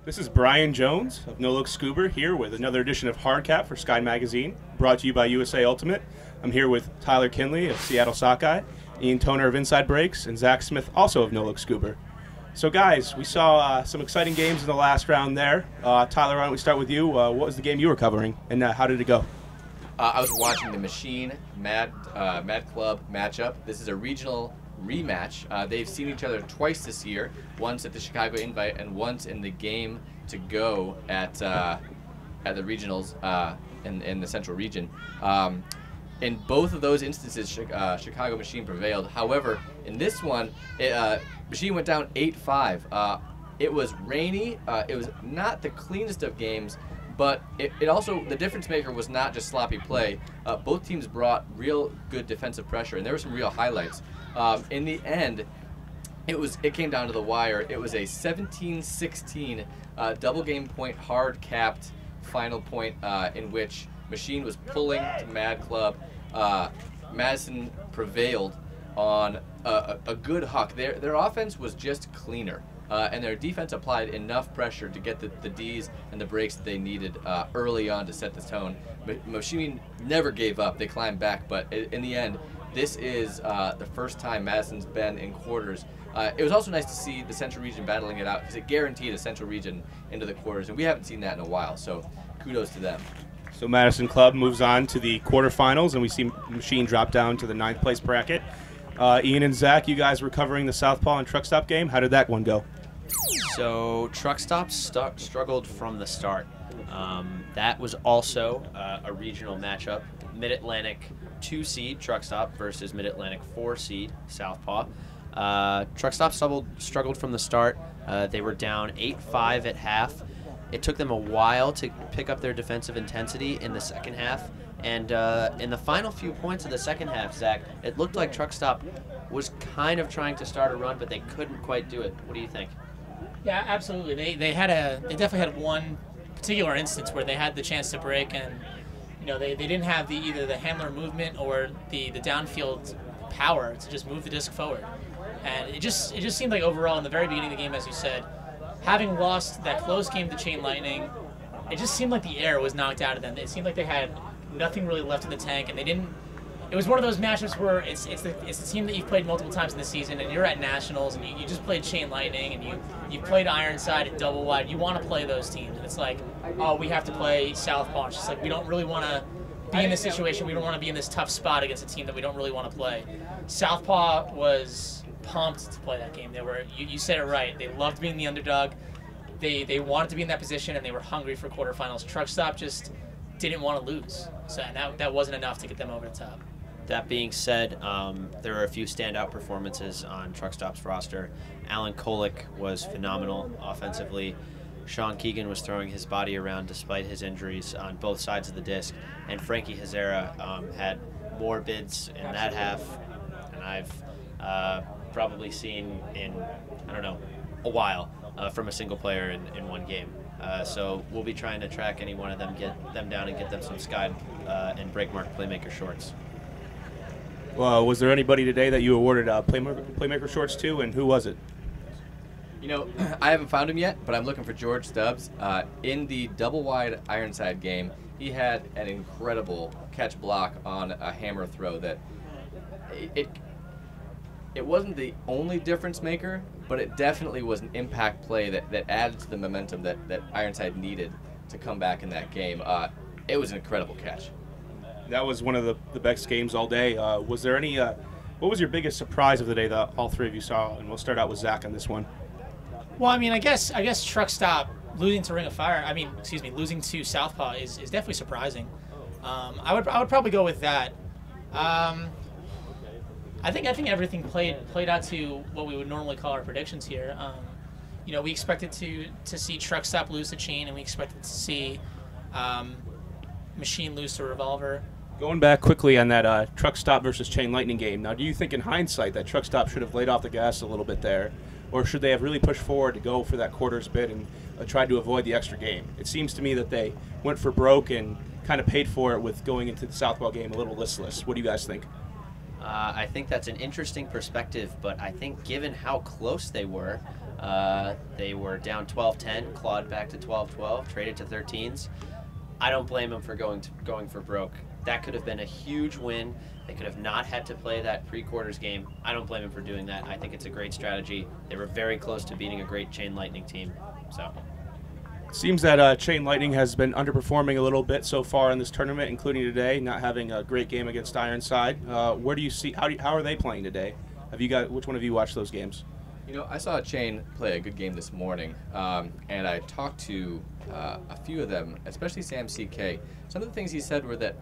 This is Brian Jones of No Look Scuba here with another edition of Hardcap for Sky Magazine, brought to you by USA Ultimate. I'm here with Tyler Kinley of Seattle Sockeye, Ian Toner of Inside Breaks, and Zach Smith, also of No Look Scuba. So guys, we saw some exciting games in the last round there. Tyler, why don't we start with you? What was the game you were covering, and how did it go? I was watching the Machine Mad Club matchup. This is a regional rematch. They've seen each other twice this year, once at the Chicago Invite and once in the game to go at the regionals in the Central Region. In both of those instances, Chicago Machine prevailed. However, in this one, Machine went down 8-5. It was rainy. It was not the cleanest of games, but it also, the difference maker was not just sloppy play. Both teams brought real good defensive pressure, and there were some real highlights. In the end, it came down to the wire. It was a 17-16 double game point hard capped final point in which Machine was pulling to Mad Club. Madison prevailed on a good huck. Their offense was just cleaner, and their defense applied enough pressure to get the Ds and the breaks that they needed early on to set the tone. Machine never gave up. They climbed back, but in the end, this is the first time Madison's been in quarters. It was also nice to see the Central Region battling it out because it guaranteed a Central Region into the quarters, and we haven't seen that in a while, so kudos to them. So Madison Club moves on to the quarterfinals, and we see Machine drop down to the 9th place bracket. Ian and Zach, you guys were covering the Southpaw and Truck Stop game. How did that one go? So Truck Stop struggled from the start. That was also a regional matchup. Mid-Atlantic 2 seed Truck Stop versus Mid-Atlantic 4 seed Southpaw. Truck Stop struggled from the start. They were down 8-5 at half. It took them a while to pick up their defensive intensity in the second half. And in the final few points of the second half, Zach, it looked like Truck Stop was kind of trying to start a run, but they couldn't quite do it. What do you think? Yeah, absolutely. They definitely had one particular instance where they had the chance to break, and they didn't have either the handler movement or the downfield power to just move the disc forward. And it just seemed like overall in the very beginning of the game, as you said, having lost that close game to Chain Lightning, it just seemed like the air was knocked out of them. It seemed like they had nothing really left in the tank, and they didn't. It was one of those matchups where it's the team that you've played multiple times in the season, and you're at Nationals, and you just played Chain Lightning, and you played Ironside at Double Wide. You want to play those teams, and it's like, oh, we have to play Southpaw. It's just like we don't really want to be in this situation. We don't want to be in this tough spot against a team that we don't really want to play. Southpaw was pumped to play that game. They were, you said it right. They loved being the underdog. They wanted to be in that position, and they were hungry for quarterfinals. Truck Stop just didn't want to lose, so and that wasn't enough to get them over the top. That being said, there are a few standout performances on Truck Stop's roster. Alan Kolick was phenomenal offensively. Sean Keegan was throwing his body around despite his injuries on both sides of the disc. And Frankie Hazara had more bids in that half than I've probably seen in, I don't know, a while from a single player in one game. So we'll be trying to track any one of them, get them down and get them some Sky and Breakmark Playmaker shorts. Well, was there anybody today that you awarded Playmaker shorts to, and who was it? I haven't found him yet, but I'm looking for George Stubbs. In the double wide Ironside game, he had an incredible catch block on a hammer throw that it wasn't the only difference maker, but it definitely was an impact play that added to the momentum that Ironside needed to come back in that game. It was an incredible catch. That was one of the best games all day. Was there any? What was your biggest surprise of the day that all three of you saw? And we'll start out with Zach on this one. Well, I mean, I guess Truck Stop losing to Ring of Fire. Losing to Southpaw is definitely surprising. I would probably go with that. I think everything played out to what we would normally call our predictions here. We expected to see Truck Stop lose to Chain, and we expected to see Machine lose to Revolver. Going back quickly on that Truck Stop versus Chain Lightning game, now do you think in hindsight that Truck Stop should have laid off the gas a little bit there, or should they have really pushed forward to go for that quarters bid and tried to avoid the extra game? It seems to me that they went for broke and kind of paid for it with going into the Southpaw game a little listless. What do you guys think? I think that's an interesting perspective, but I think given how close they were, They were down 12-10, clawed back to 12-12, traded to 13s. I don't blame them for going for broke. That could have been a huge win. They could have not had to play that pre-quarters game. I don't blame them for doing that. I think it's a great strategy. They were very close to beating a great Chain Lightning team. So. Seems that Chain Lightning has been underperforming a little bit so far in this tournament, including today, not having a great game against Ironside. Where do you see how are they playing today? Which one of you watched those games? You know, I saw Chain play a good game this morning, and I talked to a few of them, especially Sam CK. Some of the things he said were that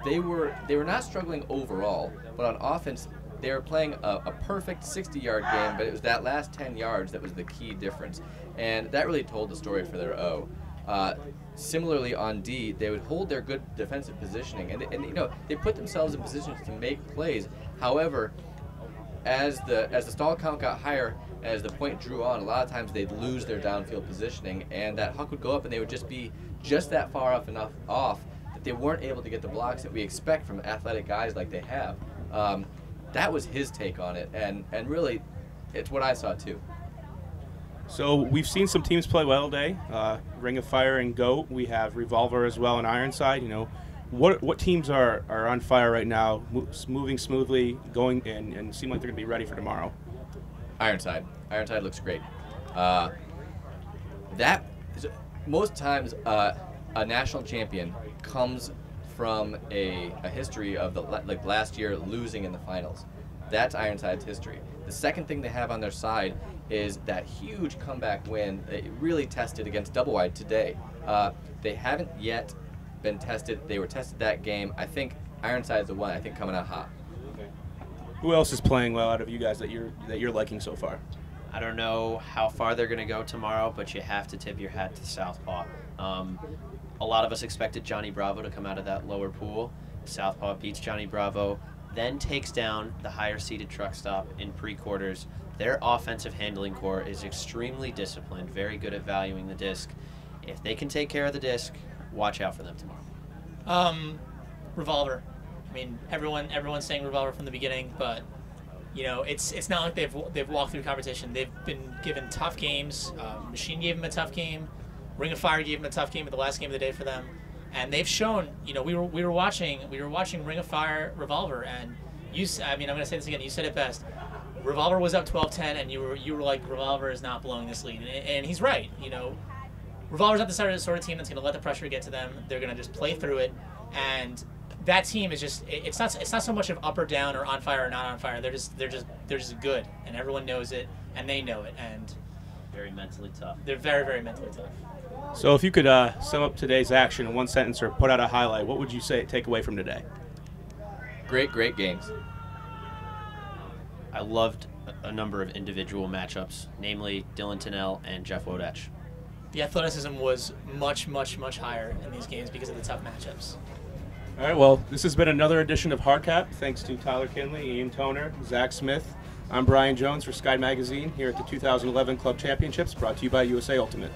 they were not struggling overall, but on offense they were playing a perfect 60-yard game, but it was that last 10 yards that was the key difference, and that really told the story for their O. Similarly on D, they would hold their good defensive positioning, and you know, they put themselves in positions to make plays. However, as the stall count got higher, as the point drew on, a lot of times they'd lose their downfield positioning, and that huck would go up, and they would just be just that far off that they weren't able to get the blocks that we expect from athletic guys like they have. That was his take on it, and really, it's what I saw too. So we've seen some teams play well today. Ring of Fire and GOAT. We have Revolver as well and Ironside. You know, what teams are on fire right now, moving smoothly, going and seem like they're going to be ready for tomorrow? Ironside. Ironside looks great. Most times a national champion comes from a history of like last year losing in the finals. That's Ironside's history. The second thing they have on their side is that huge comeback win that really tested against Double Wide today. They haven't yet been tested. They were tested that game. I think Ironside's the one, I think, coming out hot. Okay. Who else is playing well out of you guys that you're liking so far? I don't know how far they're going to go tomorrow, but you have to tip your hat to Southpaw. A lot of us expected Johnny Bravo to come out of that lower pool. Southpaw beats Johnny Bravo, then takes down the higher-seeded Truck Stop in pre-quarters. Their offensive handling core is extremely disciplined, very good at valuing the disc. If they can take care of the disc, watch out for them tomorrow. Revolver. I mean, everyone's saying Revolver from the beginning, but you know, it's not like they've walked through competition. They've been given tough games. Machine gave them a tough game. Ring of Fire gave them a tough game at the last game of the day for them, and they've shown. You know, we were watching Ring of Fire Revolver, and I'm going to say this again. You said it best. Revolver was up 12-10, and you were like, Revolver is not blowing this lead, and he's right. You know, Revolver's not the sort of team that's going to let the pressure get to them. They're going to just play through it, and that team is just it's not so much of up or down or on fire or not on fire. They're just good, and everyone knows it, and they know it, and very mentally tough. They're very, very mentally tough. So if you could sum up today's action in one sentence or put out a highlight, what would you say take away from today? Great games. I loved a number of individual matchups, namely Dylan Tennell and Jeff Wodach. The athleticism was much, much, much higher in these games because of the tough matchups. All right, well, this has been another edition of Hardcap. Thanks to Tyler Kinley, Ian Toner, Zach Smith. I'm Brian Jones for Sky Magazine here at the 2011 Club Championships, brought to you by USA Ultimate.